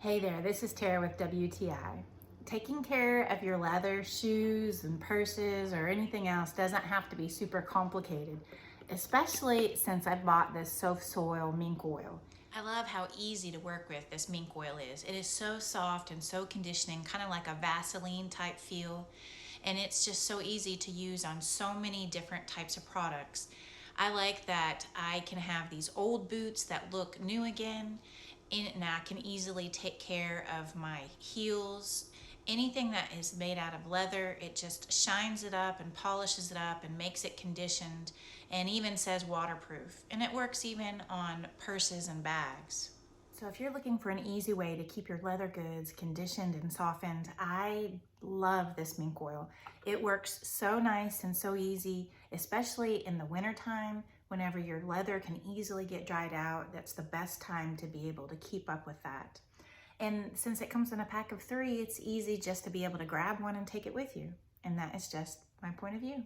Hey there, this is Tara with WTI. Taking care of your leather, shoes, and purses or anything else doesn't have to be super complicated, especially since I bought this soft soil mink oil. I love how easy to work with this mink oil is. It is so soft and so conditioning, kind of like a Vaseline type feel. And it's just so easy to use on so many different types of products. I like that I can have these old boots that look new again, and I can easily take care of my heels. Anything that is made out of leather, it just shines it up and polishes it up and makes it conditioned, and even says waterproof. And it works even on purses and bags. So if you're looking for an easy way to keep your leather goods conditioned and softened, I love this mink oil. It works so nice and so easy, especially in the wintertime whenever your leather can easily get dried out. That's the best time to be able to keep up with that. And since it comes in a pack of 3, it's easy just to be able to grab one and take it with you. And that is just my point of view.